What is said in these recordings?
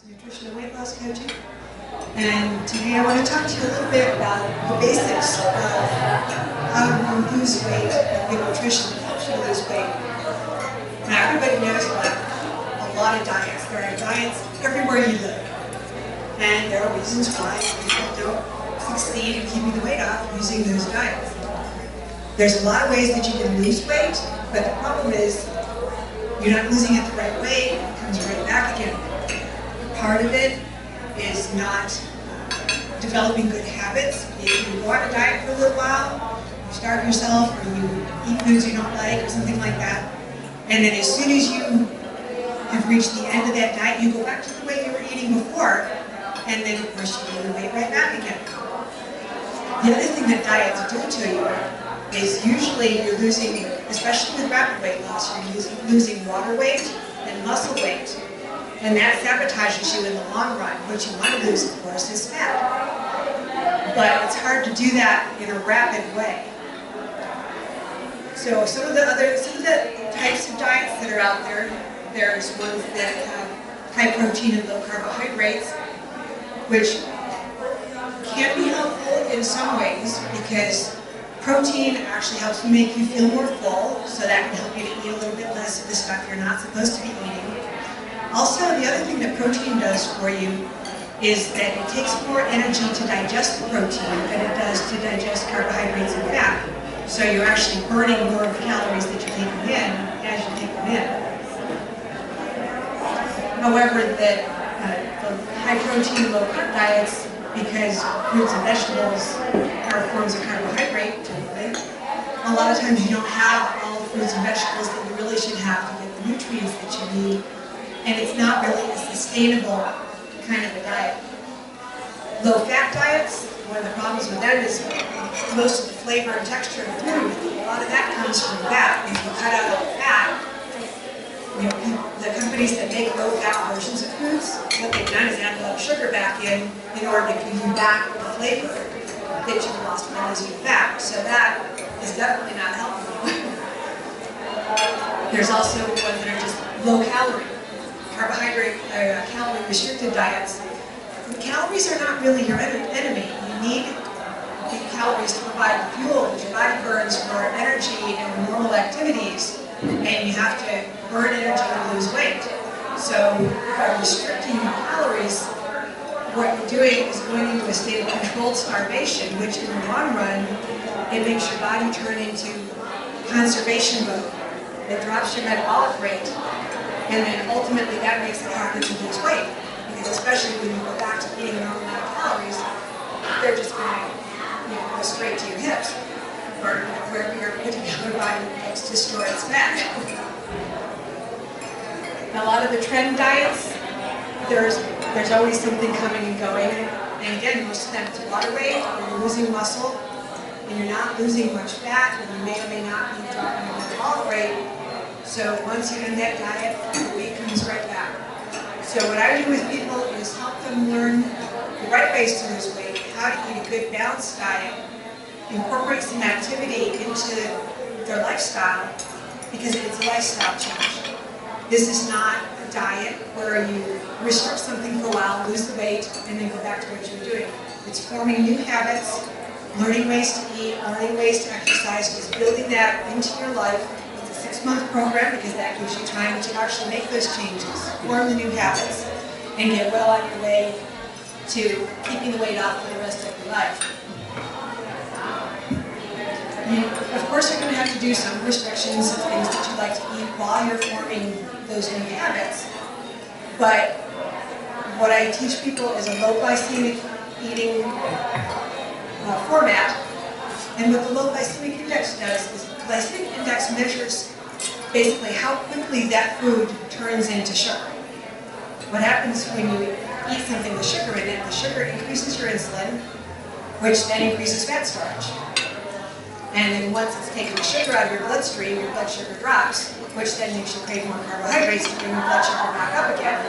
Nutrition and weight loss coaching, and today I want to talk to you a little bit about the basics of how to lose weight and good nutrition that helps you lose weight. Now everybody knows about a lot of diets. There are diets everywhere you look, and there are reasons why people don't succeed in keeping the weight off using those diets. There's a lot of ways that you can lose weight, but the problem is you're not losing it the right way, it comes right back again. Part of it is not developing good habits. If you go on a diet for a little while, you starve yourself, or you eat foods you don't like, or something like that, and then as soon as you have reached the end of that diet, you go back to the way you were eating before, and then of course you gain the weight right back again. The other thing that diets do to you is usually you're losing, especially with rapid weight loss, you're losing water weight and muscle weight. And that sabotages you in the long run. What you want to lose, of course, is fat. But it's hard to do that in a rapid way. So some of the types of diets that are out there, there's ones that have high protein and low carbohydrates, which can be helpful in some ways because protein actually helps make you feel more full, so that can help you to eat a little bit less of the stuff you're not supposed to be eating. Also, the other thing that protein does for you is that it takes more energy to digest the protein than it does to digest carbohydrates and fat. So you're actually burning more of the calories that you're taking in as you take them in. However, the high protein, low carb diets, because fruits and vegetables are forms of carbohydrate typically, a lot of times you don't have all the fruits and vegetables that you really should have to get the nutrients that you need. And it's not really a sustainable kind of a diet. Low-fat diets, one of the problems with them is most of the flavor and texture of food, a lot of that comes from fat. If you cut out all the fat, the companies that make low-fat versions of foods, what they've done is add a lot of sugar back in order to give you back the flavor that you lost by losing fat. So that is definitely not helping you. There's also ones that are just low-calorie. Carbohydrate, calorie restricted diets. Calories are not really your enemy. You need the calories to provide the fuel that your body burns for energy and normal activities, and you have to burn energy to lose weight. So by restricting your calories, what you're doing is going into a state of controlled starvation, which in the long run, it makes your body turn into conservation mode. It drops your metabolic rate. And then ultimately that makes it harder to lose weight, because especially when you go back to eating a normal amount of calories, they're just going to go straight to your hips, or wherever your particular body likes to store its fat. Now, a lot of the trend diets, there's always something coming and going, and again, most of them it's water weight, or you're losing muscle, and you're not losing much fat, and you may or may not be dropping your metabolic rate. So once you end that diet, the weight comes right back. So what I do with people is help them learn the right ways to lose weight, how to eat a good balanced diet, incorporate some activity into their lifestyle, because it's a lifestyle change. This is not a diet where you restrict something for a while, lose the weight, and then go back to what you're doing. It's forming new habits, learning ways to eat, learning ways to exercise, just building that into your life. 6-month program, because that gives you time to actually make those changes, form the new habits, and get well on your way to keeping the weight off for the rest of your life. Of course, you're going to have to do some restrictions of things that you like to eat while you're forming those new habits. But what I teach people is a low glycemic eating format. And what the low glycemic index does is the glycemic index measures basically how quickly that food turns into sugar. What happens when you eat something with sugar in it, the sugar increases your insulin, which then increases fat storage. And then once it's taken the sugar out of your bloodstream, your blood sugar drops, which then makes you crave more carbohydrates to bring your blood sugar back up again.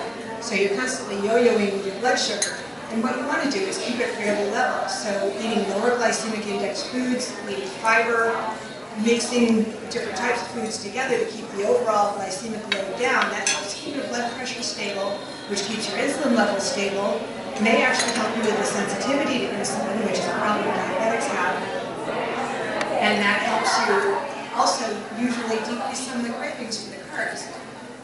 So you're constantly yo-yoing with your blood sugar. And what you want to do is keep it fairly level. So eating lower glycemic index foods, eating fiber, mixing different types of foods together to keep the overall glycemic load down, that helps keep your blood pressure pressure stable, which keeps your insulin levels stable, may actually help you with the sensitivity to insulin, which is a problem diabetics have. And that helps you also usually decrease some of the cravings for the carbs.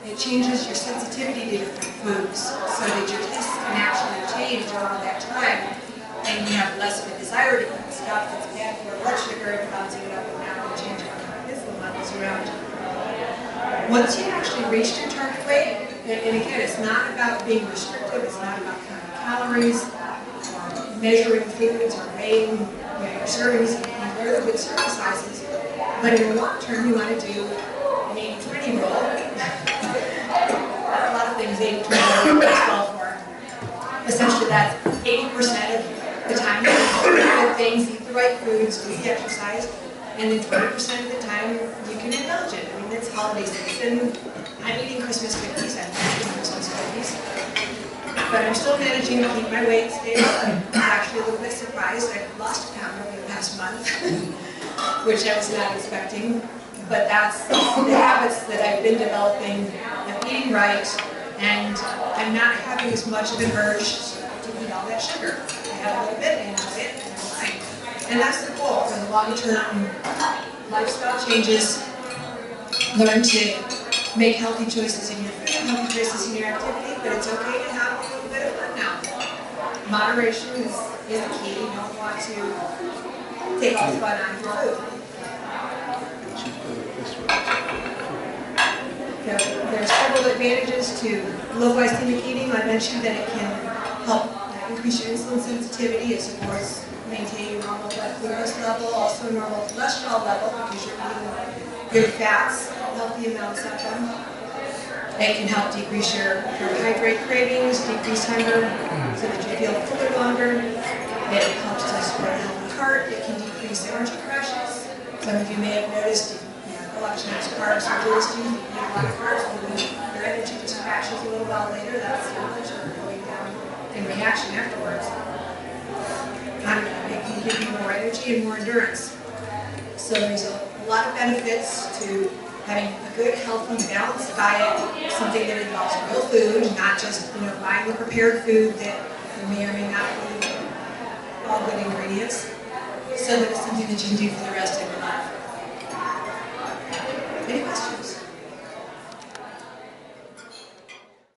It changes your sensitivity to different foods so that your taste can actually change over that time, and you have less of a desire to eat stuff that's bad for your blood sugar and bouncing it up and down and changing insulin levels around. Once you've actually reached your target weight, and again, it's not about being restrictive, it's not about counting calories, or measuring foods, or weighing your servings. These are the good serving sizes. But in the long term, you want to do an 80-20 rule. A lot of things 80-20 rule works well for. Essentially, that's 80% of the time you do the good things, eat the right foods, do the exercise, and then 20% of the time you can indulge it. I mean, it's holiday season. I'm eating Christmas cookies. I'm eating Christmas cookies. But I'm still managing to keep my weight stable. I'm actually a little bit surprised. I've lost a pound over the past month, which I was not expecting. But that's the habits that I've been developing of eating right, and I'm not having as much of an urge to eat all that sugar. I have a little bit and enjoy it, and I'm fine. And that's the goal for the long-term lifestyle changes. Learn to make healthy choices in your food, healthy choices in your activity, but it's okay to have a little bit of fun now. Moderation is the key. You don't want to take all the fun out of your food. There are several advantages to low glycemic eating. I mentioned that it can help increase your insulin sensitivity. It supports maintaining normal blood glucose level, also normal cholesterol level, because you're eating good fats, healthy amounts of them. It can help decrease your carbohydrate cravings, decrease hunger, so that you feel fuller longer. It helps to support a healthy heart. It can decrease energy crashes. Some of you may have noticed, a lot of times carbs are boost you. You eat a lot of carbs, your energy just crashes a little while later. That's your blood sugar going down in reaction afterwards. It can give you more energy and more endurance. So there's a lot of benefits to having a good, healthy, balanced diet, something that involves real food, not just buying the prepared food that may or may not be all good ingredients, so that it's something that you can do for the rest of your life.